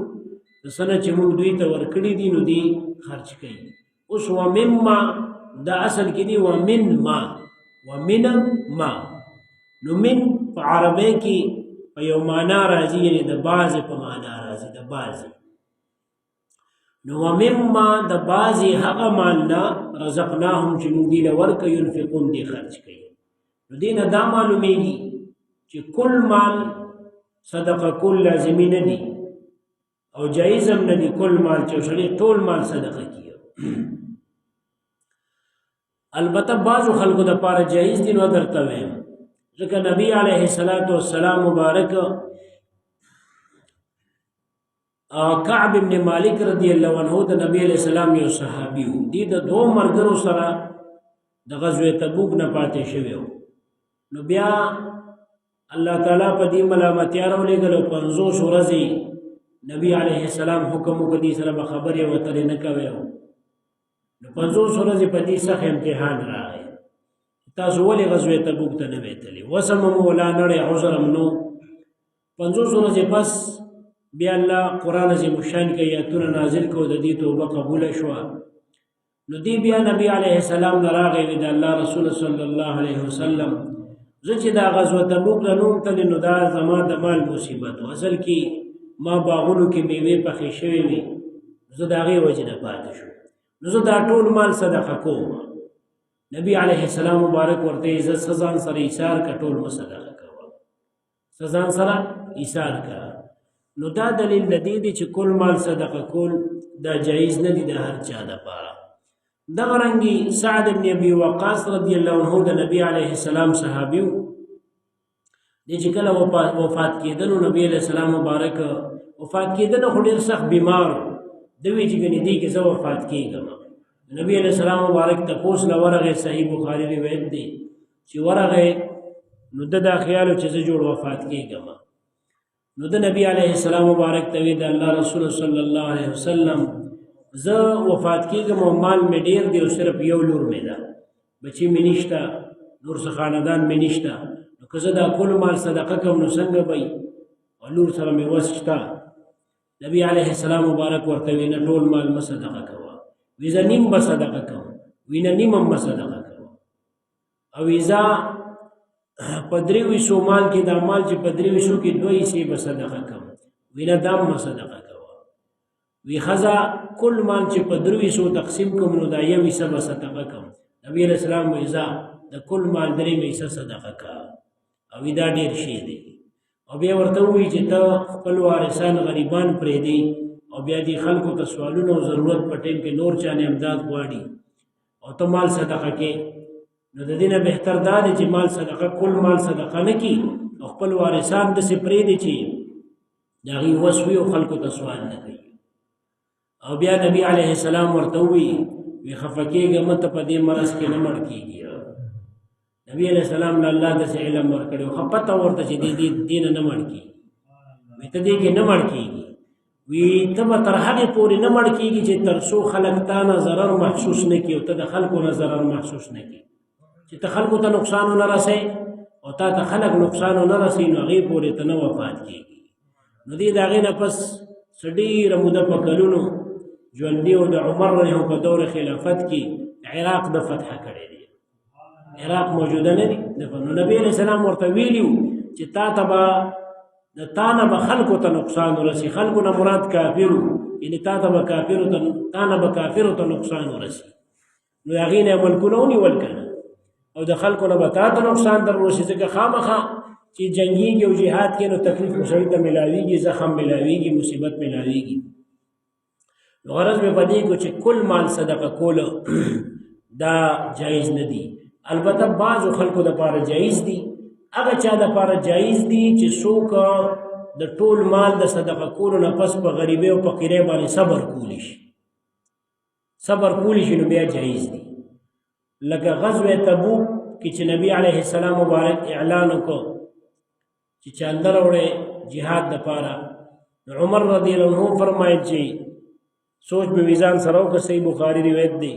سنه چې موږ دوی ته ورکړي دي نو دی خرج کوي اوس ومما دا اصل کې دی ومن ما نو من په عربی کې په یو معنا راځي یعنی د بعض په معنا راځي د بعض نو ومما د بعض هغه مالنا رزقناهم چې موږ دی له ورکه ينفقون دی خرج کوي نو دین دا معلومیږي چې کل مال صدقه کل لازمي نه دي او جایز هم نه دي کل مال چې شری ټول مال صدقه کیو البته بعضو خلکو د پاره جایز دي نو درته وایم ځکه نبی علیه الصلاۃ والسلام مبارک کعب ابن مالک رضی الله عنه د نبی علیہ السلام یو صحابي و دي د دوه مرګرو سره د غزوه تبوک نه پاتې شوی نو بیا الله تعالی په دې ملامتیا راولېږل 50 ورځې نبی علیہ السلام حکم وکړي سره خبرې وترې نه کوي نو 50 ورځې په دې سخت امتحان راغی تاسو ولې غزوه تبوک ته نه وېتلې وسم مولا نړۍ عذر منو 50 ورځې پس بیا الله قران عظیم شان کې آیاتونه نازل کو د دې توبه قبول شو نو دی بیا نبی علیہ السلام راغی د الله رسول صلی الله علیه وسلم چې دا غزوه تبوک له نوم تل نو دا زما د مال مصیبت اصل کې ما باغونو کې میوه پخې شوې وي زه دا غي وجه نه پاتې شو نو زه دا ټول مال صدقه کوم نبی علیہ السلام مبارک ورته عزت سزان سره ایثار کا ټول صدقه کوم سزان سره ایثار کا نو دا دلیل د دې چې کل مال صدقه کول دا جایز نه دي د هر چا لپاره دا رنګي سعد ابن ابي وقاص رضی الله عنه د نبی علیه السلام صحابي و د چې کله وفات کېدل نبی علیه السلام مبارک وفات کېدل خو ډیر سخت بیمار دوی چې غني دي کې زه وفات کېږم نبی علیہ السلام مبارک تپوس لورغه صحیح بخاری روایت دی چې ورغه نو د خیالو چې زه جوړ وفات کېږم نو د نبی علیہ السلام مبارک ته د الله رسول صلی الله علیه وسلم زه وفات کېږم او مال مې ډیر دی او صرف یو لور مې ده بچی مې نشته نور څه خاندان مې نشته نو که زه دا کول مال صدقه کوم نو څنګه وي او لور سره مې وسشته نبی علیہ السلام مبارک ورته وینا ټول مال م صدقه کوه ویزا نیم به صدقه کوم وینا نیم هم صدقه کوم او ویزا پدریوی سو مال کې دا مال چې پدریوی سو کې دوی سي به صدقه کوم وینا دام م صدقه کوه وی خزا کل مال چې پدریوی سو تقسیم کوم نو دا یوي سبا صدقه کوم نبی علیہ السلام ویزا د کل مال درې مې صدقه کا او دا ډیر شي دی او بیا ورته وی چې ته خپل وارثان غریبان پرې دی او بیا دي خلکو ته سوالونه او ضرورت په ټیم کې نور چانه امداد غواړي او ته مال صدقه کې نو د دینه بهتر دا دی چې مال صدقه کل مال صدقه نه کی خپل وارثان د سپرې دي چې داغي وسوي او خلکو ته سوال نه کوي او بیا نبی علیه السلام ورته وی خفکیږه مت په دې مرز کې نه مړ کیږي نبی علیہ السلام له الله د علم ورکړو خپته ورته چې دې دین نه مړ کی وي ته دې کې نه مړ کیږي وی ته به تر هغه پورې نه مړ کیږي چې تر څو خلک تا نه ضرر محسوس نه کی او ته د خلکو نه ضرر محسوس نه کی چې ته خلکو ته نقصان نه رسې او تا ته خلک نقصان نه رسي نو هغې پورې ته نه وفات کېږي. نو دې د هغې نه پس څه ډېره موده په کلونو ژوندي او د عمر رضی په دور خلافت کې عراق د فتح کړی دی. عراق موجوده نه دی. نو نبی علیه السلام ورته ویلي وو چې تا نه به خلکو ته نقصان ورسي. خلکو نه مراد کافرو، یعنې تا نه به کافرو ته نقصان ورسي. نو هغې نه یې ملکونه ونیول که نه، او د خلکو نه به تا ته نقصان در ورسي. ځکه خامخا چې جنګېږي او جهاد کې نو تکلیف خو سړي ته میلاویږي، زخم میلاویږي، مصیبت میلاویږي. نو غرض مې په دې کو چې کل مال صدقه کول دا جایز نه دي. البته بعضو خلکو دپاره جایز دي. هغه چا دپاره جایز دي چې څوک د ټول مال د صدقه کولو نه پس په غریبۍ او فقیرۍ باندې صبر کولی شي. نو بیا جایز دي. لکه غزوه تبوک کې چې نبی علیه السلام مبارک اعلان وکړ چې چانده راوړئ جهاد دپاره، عمر رضی الله عنه فرمایل چې سوچ به ویزان سره وکړه. صحیح بخاري روایت دی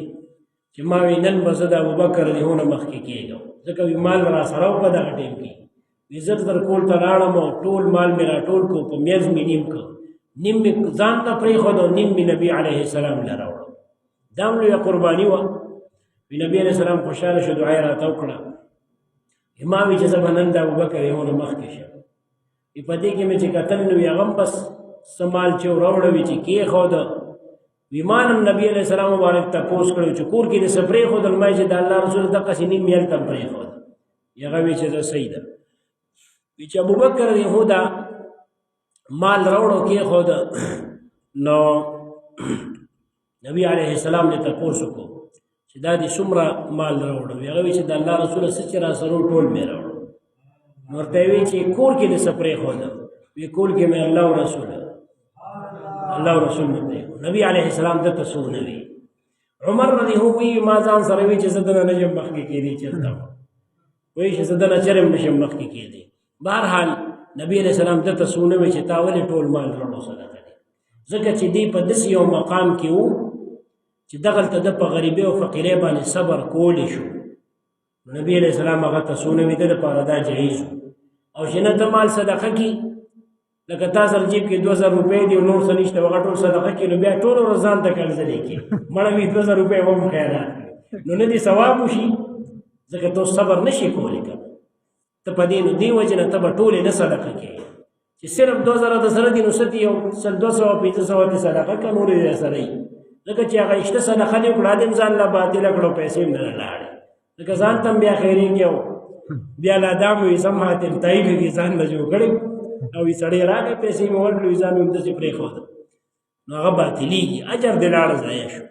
چې ما وی نن به زه د ابوبکر رضی الله عنه مخکې کېږم، ځکه وی مال را سره وکړه دغه ټیم کې. وی زه در کول ته لاړم او ټول مال مې راټول کړو، په میز مې نیم کړ، نیم مې ځان ته پرېښود او نیم مې نبي علیه السلام له راوړه. دا هم لویه قرباني وه. وی نبی علیه السلام خوشحاله شو، دعا یې راته وکړه. ما وی چې زه به نن د ابوبکر رضی الله عنه مخکې شم. په دې کې مې چې کتل نو هغه هم بس څه مال چې راوړه وي چې کېښوده. وی ما هم نبي علیه السلام مبارک تپوس کړی چې کور کې دې څه پرېښودل؟ ما چې د الله رسول دقسې نیم یې هلته هم پرېښود. هغه وی چې زه صحیح ده. وی چې ابوبکر رضی الله عنه مال راوړو کېښوده. نو نبی علیه السلام نه تپوس وکړو چې دا دې څومره مال راوړو؟ هغه وی چې د الله رسوله څه چې را سره ټول مې راوړو. نو ورته وی چې کور کې دې څه پرېښوده؟ وی کور کې مې الله رسول مې پرېښود. نبی علیه السلام دته څه ونه وی. عمر رضی الله عنه وی ما ځان سره وی چې زه دنه نه یم مخکې کېدی چېرته وی چې زه دنه چېرې هم نشم مخکې کېدی. بهرحال نبی علیه السلام دته څه ونه وی چې تا ولې ټول مال راوړو صدقه دی. ځکه چې دی په داسې یو مقام کې و چې دغلته ده په غریبۍ او فقیرۍ باندې صبر کولی شو. نبی علیه السلام هغه ته څه ونه وی، ده دپاره دا جایز و. او چې نه ته مال صدقه کړي، لکه تا سره جیب کې 2000 روپۍ دي او نور څه نشته، هغه ټول صدقه کړي، نو بیا ټول ورځ ځان ته کنځلې کړي. مړه وي 2000 روپۍ هم خیرات کړي، نو نه دې ثواب وشي، ځکه ته صبر نشي کولی که ته په دې. نو دې وجې نه ته به ټولې نه صدقه کړې چې صرف 2000 د سره دي، نو څه دي یو 200 500 دې صدقه کړه، نورې دې سره یي. ځکه چې هغه شته صدقه دې وکړه، دې ځان له باطله کړو، پیسې هم نه لاړې. ځکه ځان ته هم بیا خیرېږي او بیا لا دا مې سمحات الطیب دې ځان له جوړ کړی او وی سړی راغی پیسې مې ورکړې، ځان مې همداسې پرېښوده، نو هغه باطلېږي، اجر دې لاړه ضایع شو.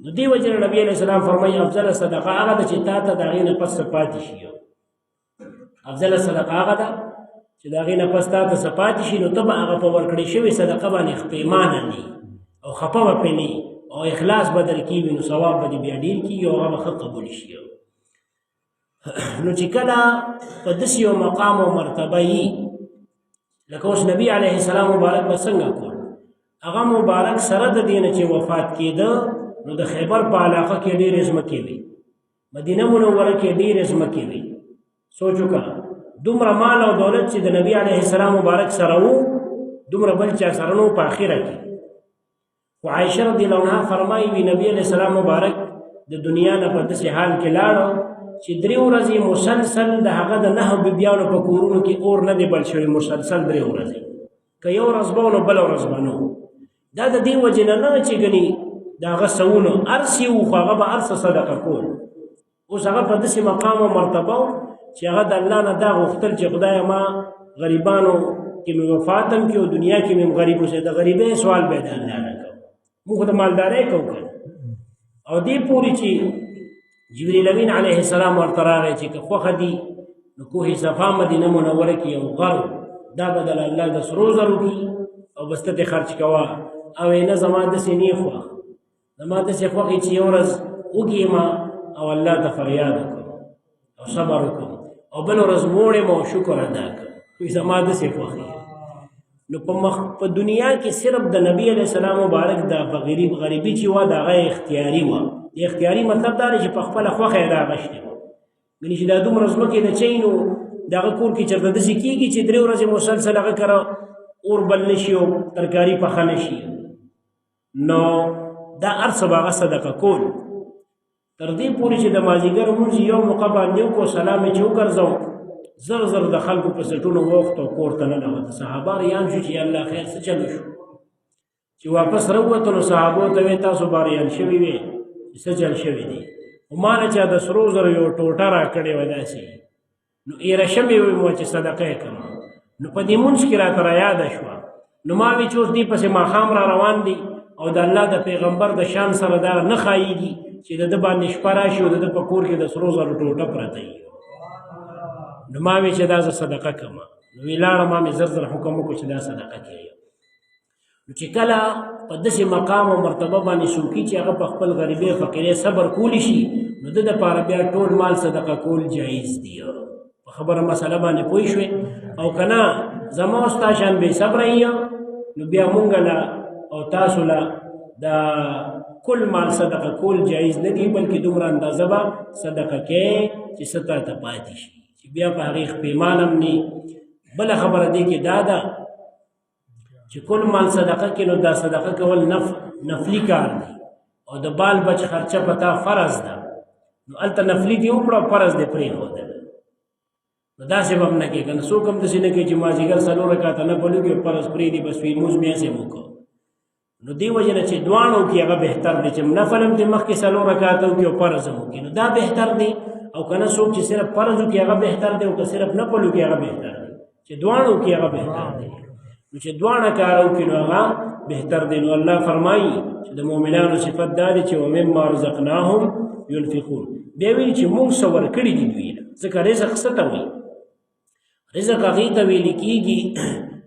نو دې وجې نه نبي علیه السلام فرمایي افضله صدقه هغه ده چې تا ته د هغې نه پس څه پاتې شي. افضله صدقه هغه ده چې د هغې نه پس تا ته څه پاتې شي، نو ته به هغه په ورکړې شوې صدقه باندې پښیمانه نه یي او خفه به پرې نه یي، او اخلاص به در کېږي، نو ثواب به دې بیا ډېر کېږي او هغه به ښه قبول شي. نو چې کله په داسې یو مقام او مرتبه یي لکه اوس نبی علیه السلام مبارک به څنګه کول؟ هغه مبارک سره د دې نه چې وفات کېده، نو د خیبر په علاقه کې ډېرې ځمکې وي، مدینه منوره کې ډېرې ځمکې وي. سوچ وکړه دومره مال او دولت چې د نبی علیه السلام مبارک سره وو، دومره بل چا سره نو په آخره کې. خو عایشه رضی الله عنها فرمایي وي نبی علیه السلام مبارک د دنیا نه په داسې حال کې لاړو چې 3 ورځې مسلسل د هغه د 9 بیبیانو په کورونو کې اور نه دی بل شوی، مسلسل 3 ورځې، که یو ورځ به نو بله ورځ به نه. دا د دې وجې نه چې ګنې د هغه سوونه هر څه وو، خو هغه به هر څه صدقه کول. اوس هغه په داسې مقام او مرتبه و چې هغه د الله نه دا غوښتل چې خدایه ما غریبانو کې مې وفات هم کړي او دنیا کې مې غریب اوسې، د غریبۍ سوال به یې د الله نه کوو، موږ خو د مالدارۍ کوو که او دې پورې چې جبریل امین علیه السلام ورته راغی چې که خوښه دي نو کوه صفا مدینه منوره کې یو غر دا بدل الله د سرو زرو کې او بس ته خرچ کوه، او نه زما داسې نه خوښ، زما داسې خوښ چې یو ورځ وږیم او الله ته فریاد وکړم او صبر وکړم او بل ورځ موړم او شکر ادا کړم، وایي زما داسې خوښ. نو په دنیا کې صرف د نبی علیه السلام مبارک د غریبي چې وه د هغه اختیاري وه. د اختیاري مطلب دا دی چې په خپله خوښه یې راغشتې وه، ګنې چې دا دومره ځمکې د چی نو دغه کور کې چېرته داسې کېږي چې 3 ورځې مسلسل هغه کره اور بل نه شي او ترکاري پخه نه شي، نو دا هر څه به هغه صدقه کول. تر دې پورې چې د مازدیګر لمونځ یو موقع باندې وکړو، سلام یې چې وګرځو، زر زر د خلکو په سټونو ووخت او کور ته ننوت. صحابه ریان شو چې یا الله خیر څه چلو شو. چې واپس راووتو نو صحابو ته وې تاسو باریان شوي وې چې څه چل شوي دي. خو ما نه چا د سرو زرو یو ټوټه راکړې وه داسې، نو ایره شوې وې چې صدقه یې کړم. نو په دې مونځ کې راته رایاده شوه. نو ما وې چې اوس دې پسې ماښام را روان دي او د الله د پیغمبر د شان سره دا نه ښایېږي چې د ده باندې شپه راشي او د ده په کور کې د سرو زرو ټوټه پرته وي. نو ما وې چې دا زه صدقه کړمه. نو وی لاړه، ما مې زر زر حکم وکړو چې دا صدقه کوي. نو چې کله په داسې مقام او مرتبه باندې څوک چې هغه په خپل غریبۍ فقیرۍ صبر کولی شي، نو د دپاره بیا ټول مال صدقه کول جایز دي. په خبره مسله باندې پوه شوې؟ او که نه زما او ستا شان بې صبره یې نو بیا مونږ له او تاسو له دا کل مال صدقه کول جایز نه دي، بلکې دومره اندازه به صدقه کې چې څه تاته پاتې شي، چې بیا په هغې خپېمان هم ني. بله خبره دې کې دا ده چې کل مال صدقه کې نو دا صدقه کول نفلي کار دی او د بال بچ خرچه په تا فرض ده. نو هلته نفلي دې وکړه، فرض دې پرېښودل. نو داسې به هم نه کوي، که نه څوک هم داسې نه کوي چې مازدیګر 4 رکعته نفل وکړي او فرض پرېږدي، بس وي لمونځ مې هسې وکړو. نو دې وجې نه چې دواړو کې هغه بهتر دی چې نفل هم دې مخکې 4 رکعته وکړي او فرض هم وکړي، نو دا بهتر دی. او که نه څوک چې صرف فرض وکړي هغه بهتر دی، او که صرف نفل وکړي هغه بهتر دی. چې دواړو کې هغه بهتر دی، نو چې دواړه کار وکړي نو هغه بهتر دی. نو الله فرمایي چې د مؤمنانو صفت دا دی چې ومما رزقناهم ينفقون. بیا ویل چې موږ څه ورکړي دي دوی له، ځکه رزق څه ته وایي؟ رزق هغې ته ویل کېږي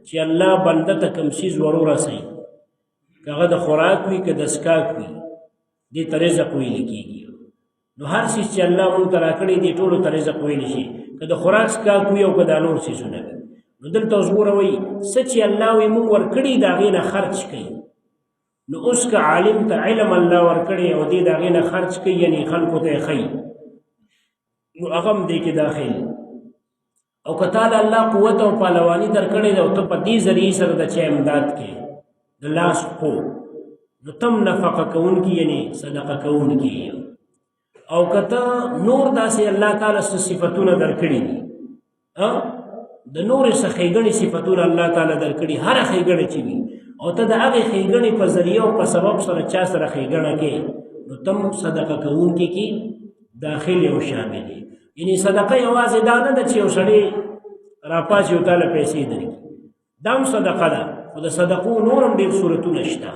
چې الله بنده ته کوم څیز ور ورسوي، که هغه د خوراک وي که د څښاک وي، دې ته رزق ویل کېږي. نو هر څیز چې الله موږ ته راکړی دي ټولو ته رزق ویلی شي، که د خوراک څښاک وي او که دا نور څیزونه وي. نو دلته اوس ګوره وایي څه چې الله وایي موږ ورکړي د هغې نه خرچ کوي. نو اوس که عالم ته علم الله ورکړی او دې د هغې نه خرچ کوي، یعنې خلکو ته یې ښیي، نو هغه هم دې کې داخل. او که تا له الله قوت او پهلواني درکړې ده او ته په دې ذریعې سره د چا امداد کوې د لاس خو، نو تم نفقه کوونکي یعنې صدقه کوونکي. او که ته نور داسې الله تعالی څه صفتونه درکړي دي، د نورې څه ښېګڼې صفتونه الله تعالی درکړي، هره ښېګڼه چې وي، او ته د هغې ښېګڼې په ذریعه او په سبب سره چا سره ښېګڼه کوې، نو تم صدقه کوونکي کې داخل او شامل یې. یعنې صدقه یوازې دا نه ده چې یو سړی راپاڅي او تاله پیسې درکړي، دا هم صدقه ده. خو د صدقو نور هم ډېر صورتونه شته.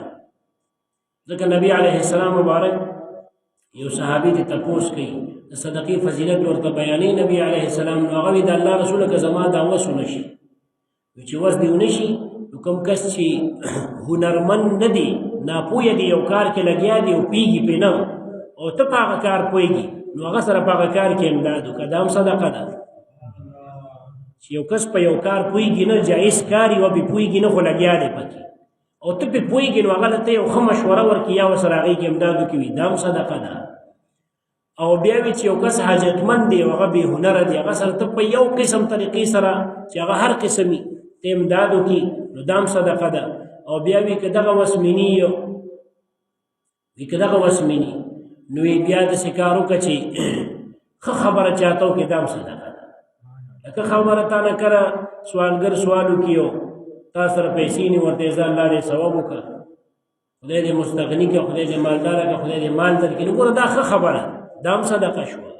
ځکه نبي علیه السلام مبارک یو صحابي ته تپوس کوي، د صدقې فضیلت ورته بیانوي نبي علیه السلام. نو هغه وایي د الله رسوله که زما دا وس ونه شي، چې وس دې ونه شي، نو کوم کس چې هنرمند نه دی، ناپوهه دی، یو کار کې لګیا دی او پوهېږي پرې نه، او ته په هغه کار پوهېږي، نو هغه سره په هغه کار کې امداد وکړه، دا هم صدقه ده. چې یو کس په یو کار پوهېږي نه، جایز کار یې وبې پوهېږي نه، خو لګیا دی پکې، او ته پې پوهېږي، نو هغه ته یو ښه مشوره ورکړي یا ورسره هغې کې امداد وکړي، دا هم صدقه ده. او بیا وي چې یو کس حاجتمند دی او هغه بې هنره دی، هغه سره ته په یو قسم طریقې سره چې هغه هر قسم وي ته امداد وکړي، نو دا هم صدقه ده. او بیا وي که دغه وس میني نو بیا داسې کار وکړه چې ښه خبره چاته وکړي، دا هم صدقه ده. لکه خبره تا نه کره سوالګر سوال وکړي او تا سره پیسې نه ورته ځه الله دې ثواب وکړه، خدای دې مستغني کړه، خدای دې مالداره کړه، خدای دې مال درکړي، نو ګوره دا ښه خبره، دا هم صدقه شوه.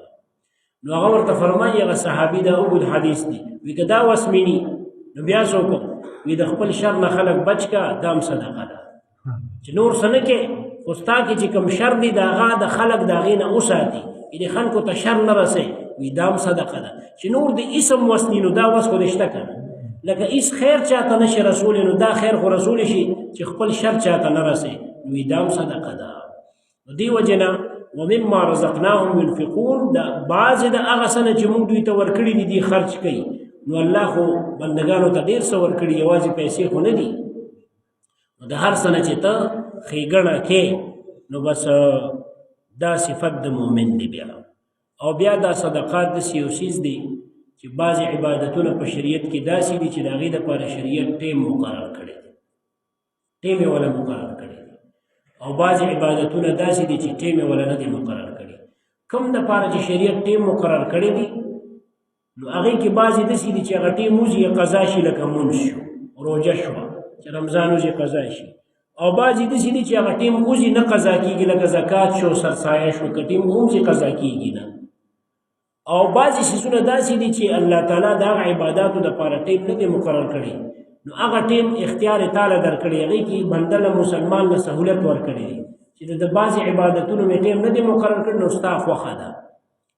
نو هغه ورته فرمایي، هغه صحابي دا اوږد حدیث دی، وي که دا وس میني نو بیا څه وکړو، وي د خپل شر نه خلک بچ کړه، دا هم صدقه ده. چې نور څه نه کې، خو ستا کې چې کوم شر دی د هغه د خلک د هغې نه وساتي، یعنې خلکو ته شر نه رسوي، وي دا هم صدقه ده. چې نور د اسم وس ني، نو دا وس خو دې شته که نه، لکه هیڅ خیر چاته نشي رسولی، نو دا خیر خو رسولی شي چې خپل شر چاته نه رسي، نو دا هم صدقه ده. نو دې وجې نه ومما رزقناهم ينفقون، دا بعضې د هغه څه نه چې موږ دوی ته ورکړي دي دي خرچ کوي. نو الله خو بندګانو ته ډېر څه ورکړي، یوازې پیسې خو نه دي. نو د هر څه نه چې ته ښېګڼه کې، نو بس دا صفت د مؤمن دی. بیا او بیا دا صدقات داسې یو څیز دی چې بعضې عبادتونه په شریعت کې داسې دي چې د هغې دپاره شریعت ټیم مقرر کړی دی، ټیم یې وله مقرر کړی دی، او بعضې عبادتونه داسې دي چې ټیم یې وله نه دی مقرر کړی. کوم دپاره چې شریعت ټیم مقرر کړی دی نو هغې کې بعضې داسې دي چې هغه ټیم وځي قضا شي، لکه مونځ شو، روژه شوه چې رمضان وځي قضا شي، او بعضې داسې دي چې هغه ټیم وځي نه قضا کېږي، لکه زکات شو، سرسایه شو، که ټیم وځي قضا کېږي نه. او بعضې څیزونه داسې دي چې الله تعالی د هغه عباداتو دپاره ټیم نه دی مقرر کړی، نو هغه ټیم اختیار یې تاله درکړی، هغې کې بنده له مسلمان له سهولت ورکړی دی چې د بعضې عبادتونو مې ټیم نه دی مقرر کړی، نو ستا خوښه ده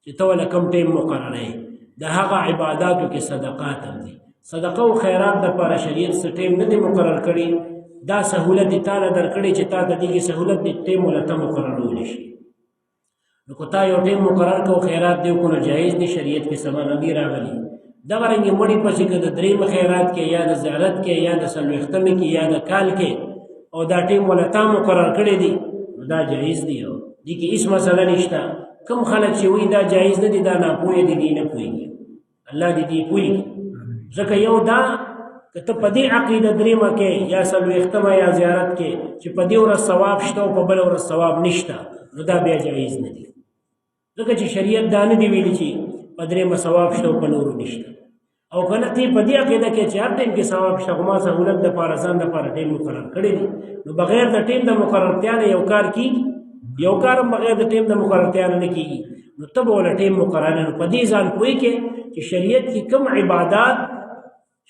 چې ته له کوم ټیم مقرروې. د هغه عباداتو کې صدقات هم دي، صدقه او خیرات دپاره شریعت څه ټیم نه دی مقرر کړی، دا سهولت یې تاله درکړی چې تا ته دې کې سهولت دی ټیم وله ته مقررولی شي. نو که تا یو ټیم مقرر کو خیرات دی کو نه جایز دی، شریعت کې سبا نه دی راغلی. دغه رنګې مړي پسې که د درېیمه خیرات کې یا د زیارت کې یا د څلوېښتمې کې یا د کال کې او دا ټیم وله تا مقرر کړی دی نو دا جایز دی، او دې کې هېڅ مسله نشته. کوم خلک چې وایي دا جایز نه دی دا ناپوهه دي، دې نه پوهېږي، الله دې دې پوهېږي. ځکه یو دا که ته په دې عقیده درېیمه کې یا څلوېښتمه یا زیارت کې چې په دې ورځ ثواب شته او په بله ورځ ثواب نشته نو دا بیا جایز نه دی، ځکه چې شریعت دا نه دی ویلي چې په درېیمه ثواب شته او په نورو نشته. او که نه ته په دې عقیده کې چې هر ټیم کې ثواب شته خو ما سهولت دپاره ځان دپاره ټیم مقرر کړی دی، نو بغیر د ټیم د مقررتیا نه یو کار کېږي، یو کار هم بغیر د ټیم د مقررتیا نه کېږي، نو ته به وله ټیم مقرر نه. په دې ځان پوهې کې چې شریعت کې کوم عبادات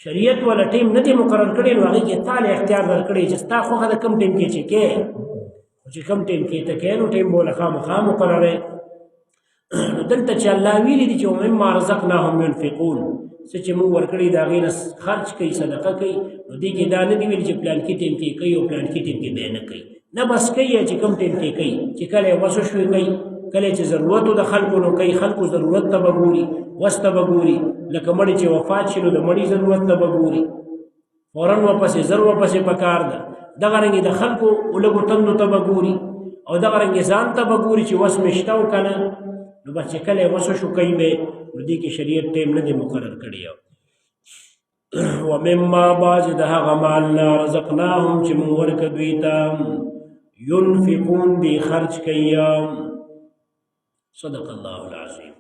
شریعت وله ټیم نه دی مقرر کړی نو هغې کې تا له اختیار درکړی چې ستا خوښه د کوم ټیم کې چې کې چې کوم ټیم کې ته کې نو ټیم به وله خامخا مقرروې. نو دلته چې الله ویلي دي چې ومما رزقناهم ينفقون، څه چې موږ ورکړي د هغې نه خرچ کوي، صدقه کوي، نو دې کې دا نه دي ویلي چې پلانکي ټیم کې کوي او پلانکي ټیم کې بیا نه کوي، نه بس کوي چې کوم ټیم کې کوي، چې کله یې وسو شوي کوي، کله چې ضرورت د خلکو نو کوي، خلکو ضرورت ته به ګوري، وس ته به ګوري، لکه مړي چې وفات شي نو د مړي ضرورت ته به ګوري، فوراً ورپسې زر ورپسې پکار ده. دغه رنګې د خلکو لږو تندو ته به ګوري او دغه رنګې ځان ته به ګوري چې وس مې شته او که نه، نو بس چې کله یې وسو شو کوي به، نو دې کې شریعت ټیم نه دی مقرر کړی. ومما بعضې د هغه مال نه رزقناهم چې موږ ورکړه دوی ته ينفقون دی خرچ کوي. صدق الله العظیم.